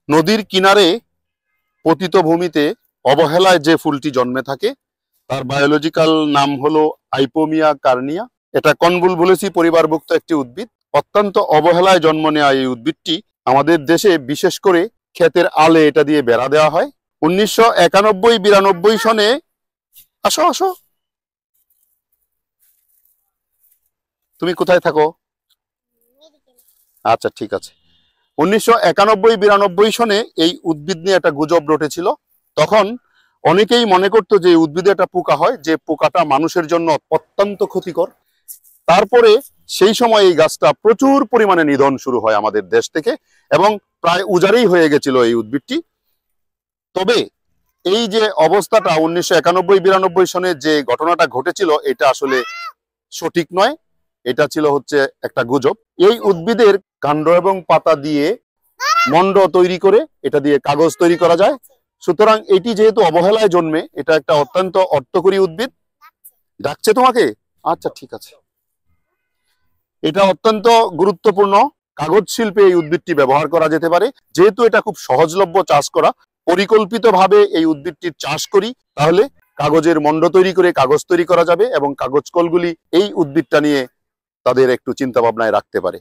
নদীর কিনারে পতিত ভূমিতে অবহেলায় যে ফুলটি জন্মে থাকে তার বায়োলজিক্যাল নাম হলো আইপোমিয়া কার্নিয়া। এটা কনভুলভুলেসি পরিবারভুক্ত একটি উদ্ভিদ। অত্যন্ত অবহেলায় জন্ম নেওয়া এই উদ্ভিদটি আমাদের দেশে বিশেষ করে ক্ষেতের আলে এটা দিয়ে বেড়া দেওয়া হয়। 1991-92 সনে আসো আসো, তুমি কোথায় থাকো? আচ্ছা ঠিক আছে। 1991-92 সনে এই উদ্ভিদ নিয়ে একটা গুজব রটেছিল। তখন অনেকেই মনে করতো যে উদ্ভিদে একটা পোকা হয়, যে পোকাটা মানুষের জন্য অত্যন্ত ক্ষতিকর। তারপরে সেই সময় এই গাছটা প্রচুর পরিমাণে নিধন শুরু হয় আমাদের দেশ থেকে এবং প্রায় উজাড়েই হয়ে গেছিল এই উদ্ভিদটি। তবে এই যে অবস্থাটা 1991-92 সনে যে ঘটনাটা ঘটেছিল এটা আসলে সঠিক নয়, এটা ছিল হচ্ছে একটা গুজব। এই উদ্ভিদের কাণ্ড এবং পাতা দিয়ে মন্ড তৈরি করে এটা দিয়ে কাগজ তৈরি করা যায়। সুতরাং এটি যেহেতু অবহেলায় জন্মে, এটা একটা অত্যন্ত অর্থকরী উদ্ভিদ। ডাকছে তোমাকে? আচ্ছা ঠিক আছে। এটা অত্যন্ত গুরুত্বপূর্ণ। কাগজ শিল্পে এই উদ্ভিদটি ব্যবহার করা যেতে পারে। যেহেতু এটা খুব সহজলভ্য চাষ করা, পরিকল্পিতভাবে এই উদ্ভিদটির চাষ করি, তাহলে কাগজের মন্ড তৈরি করে কাগজ তৈরি করা যাবে এবং কাগজ কলগুলি এই উদ্ভিদটা নিয়ে তাদের একটু চিন্তা ভাবনায় রাখতে পারে।